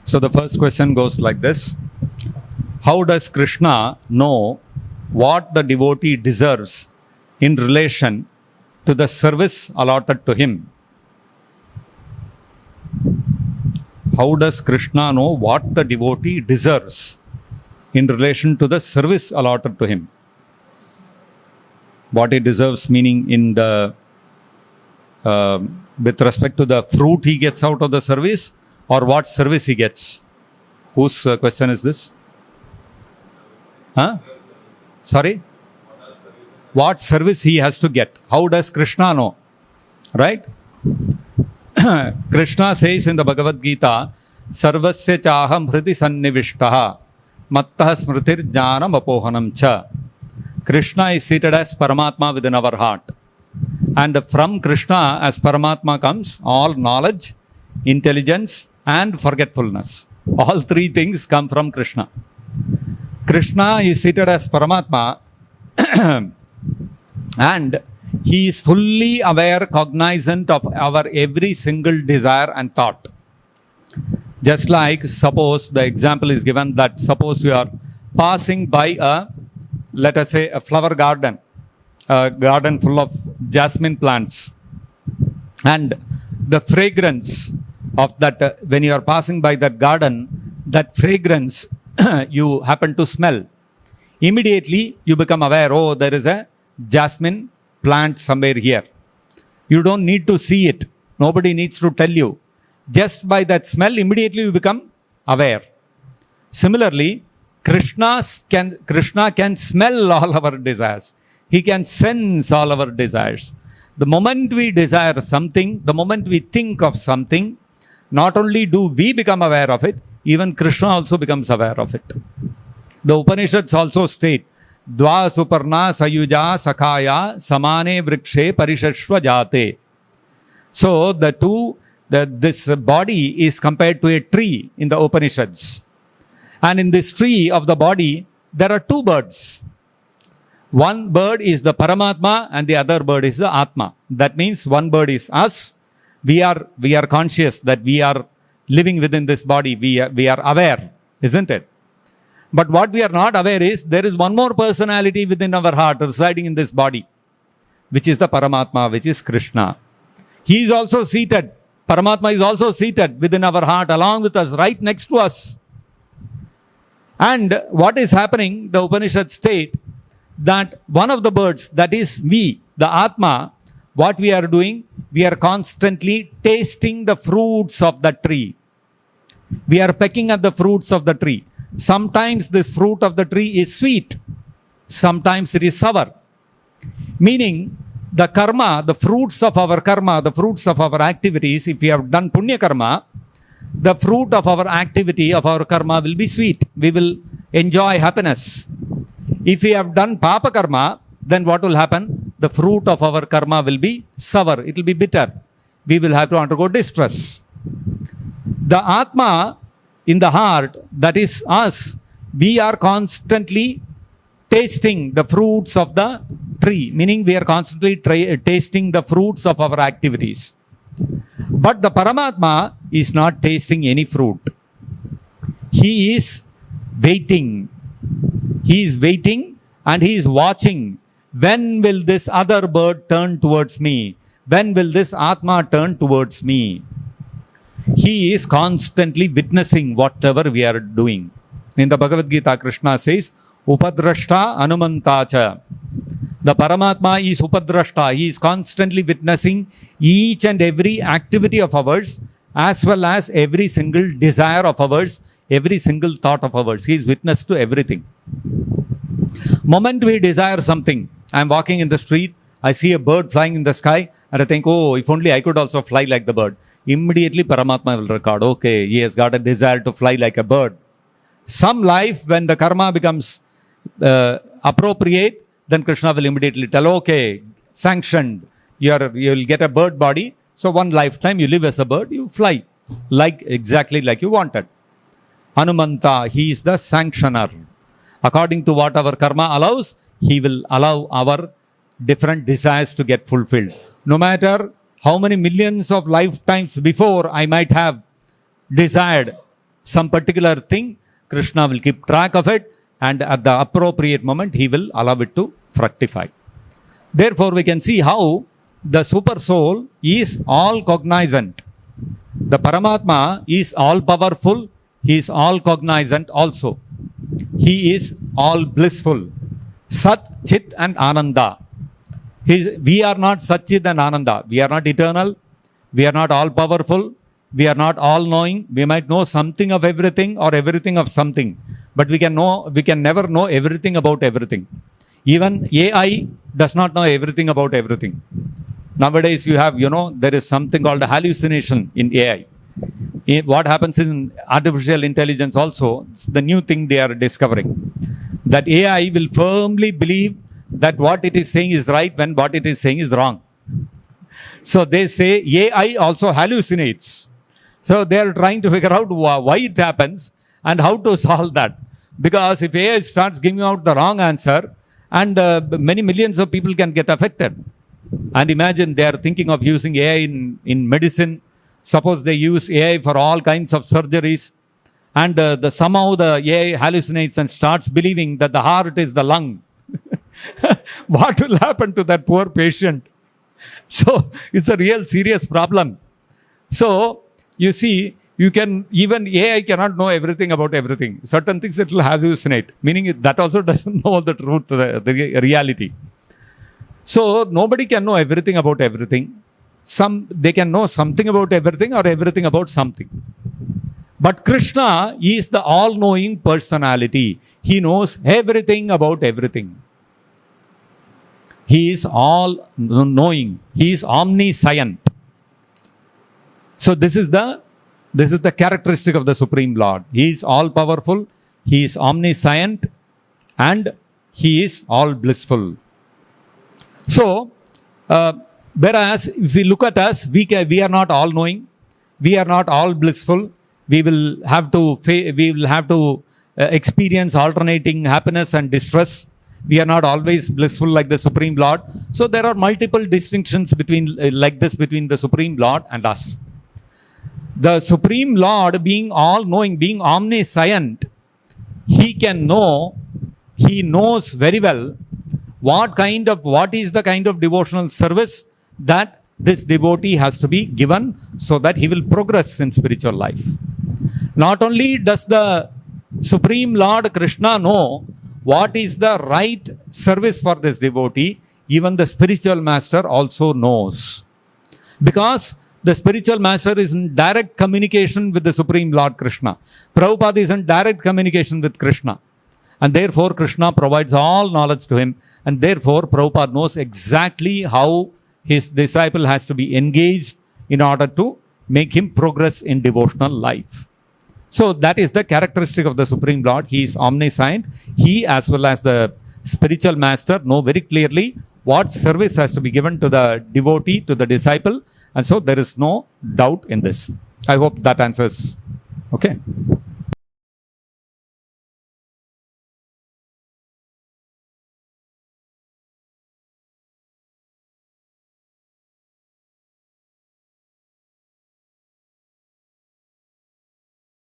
So the first question goes like this. How does Krishna know what the devotee deserves in relation to the service allotted to him? How does Krishna know what the devotee deserves in relation to the service allotted to him? What he deserves, meaning in the with respect to the fruit he gets out of the service, or what service he gets? Whose question is this? Huh? Sorry? What service he has to get? How does Krishna know? Right? Krishna says in the Bhagavad Gita, Sarvasya chaham hriti sannivishtaha mattah smritir jnanam apohanam cha. Krishna is seated as Paramatma within our heart. And from Krishna as Paramatma comes all knowledge, intelligence and forgetfulness. All three things come from Krishna. Krishna is seated as Paramatma and he is fully aware, cognizant of our every single desire and thought. Just like, suppose the example is given that suppose you are passing by a, let us say, a flower garden, a garden full of jasmine plants, and the fragrance of that, when you are passing by that garden, that fragrance you happen to smell. Immediately you become aware, oh, there is a jasmine plant somewhere here. You don't need to see it. Nobody needs to tell you. Just by that smell, immediately you become aware. Similarly, Krishna can smell all our desires. He can sense all our desires. The moment we desire something, the moment we think of something, not only do we become aware of it, even Krishna also becomes aware of it. The Upanishads also state, Dva suparna sayuja sakhaya samane vrikshe parishashva jate. So this body is compared to a tree in the Upanishads. And in this tree of the body, there are two birds. One bird is the Paramatma and the other bird is the Atma. That means one bird is us. We are conscious that we are living within this body. We are aware, isn't it? But what we are not aware is there is one more personality within our heart residing in this body, which is the Paramatma, which is Krishna. He is also seated. Paramatma is also seated within our heart along with us, right next to us. And what is happening, the Upanishads state that one of the birds, that is we, the Atma, what we are doing, we are constantly tasting the fruits of the tree. We are pecking at the fruits of the tree. Sometimes this fruit of the tree is sweet. Sometimes it is sour. Meaning, the karma, the fruits of our karma, the fruits of our activities, if we have done punya karma, the fruit of our activity, of our karma will be sweet. We will enjoy happiness. If we have done papa karma, then what will happen? The fruit of our karma will be sour. It will be bitter. We will have to undergo distress. The Atma in the heart, that is us, we are constantly tasting the fruits of the tree. Meaning we are constantly tasting the fruits of our activities. But the Paramatma is not tasting any fruit. He is waiting. He is waiting and he is watching. When will this other bird turn towards me? When will this Atma turn towards me? He is constantly witnessing whatever we are doing. In the Bhagavad Gita, Krishna says, Upadrashta Anumantacha. The Paramatma is Upadrashta. He is constantly witnessing each and every activity of ours, as well as every single desire of ours, every single thought of ours. He is witness to everything. Moment we desire something, I am walking in the street, I see a bird flying in the sky, and I think, oh, if only I could also fly like the bird. Immediately Paramatma will record, okay, he has got a desire to fly like a bird. Some life, when the karma becomes appropriate, then Krishna will immediately tell, okay, sanctioned, you will get a bird body, so one lifetime you live as a bird, you fly exactly like you wanted. Hanumanta, he is the sanctioner. According to what our karma allows, he will allow our different desires to get fulfilled. No matter how many millions of lifetimes before I might have desired some particular thing, Krishna will keep track of it, and at the appropriate moment, he will allow it to fructify. Therefore, we can see how the super soul is all cognizant. The Paramatma is all powerful, he is all cognizant also. He is all blissful. Sat, Chit and Ananda. We are not Sat, Chit and Ananda. We are not eternal. We are not all powerful. We are not all knowing. We might know something of everything or everything of something. But we can never know everything about everything. Even AI does not know everything about everything. Nowadays you have, there is something called a hallucination in AI. What happens in artificial intelligence also, the new thing they are discovering, that AI will firmly believe that what it is saying is right when what it is saying is wrong. So they say AI also hallucinates. So they are trying to figure out why it happens and how to solve that. Because if AI starts giving out the wrong answer, and many millions of people can get affected. And imagine they are thinking of using AI in medicine. Suppose they use AI for all kinds of surgeries, and somehow the AI hallucinates and starts believing that the heart is the lung. What will happen to that poor patient? So it's a real serious problem. So you see, even AI cannot know everything about everything. Certain things it will hallucinate, meaning that also doesn't know the truth, the reality. So nobody can know everything about everything. They can know something about everything or everything about something. But Krishna is the all-knowing personality. He knows everything about everything. He is all-knowing. He is omniscient. So this is the characteristic of the Supreme Lord. He is all-powerful, he is omniscient, and he is all-blissful. So, whereas if we look at us, we are not all-knowing, we are not all-blissful. We will have to experience alternating happiness and distress. We are not always blissful like the Supreme Lord. So there are multiple distinctions between the Supreme Lord and us. The Supreme Lord, being all-knowing, being omniscient, he knows very well what is the kind of devotional service that this devotee has to be given so that he will progress in spiritual life. Not only does the Supreme Lord Krishna know what is the right service for this devotee, even the spiritual master also knows. Because the spiritual master is in direct communication with the Supreme Lord Krishna. Prabhupada is in direct communication with Krishna. And therefore Krishna provides all knowledge to him. And therefore Prabhupada knows exactly how his disciple has to be engaged in order to make him progress in devotional life. So that is the characteristic of the Supreme Lord. He is omniscient. He, as well as the spiritual master, know very clearly what service has to be given to the devotee, to the disciple. And so there is no doubt in this. I hope that answers. Okay.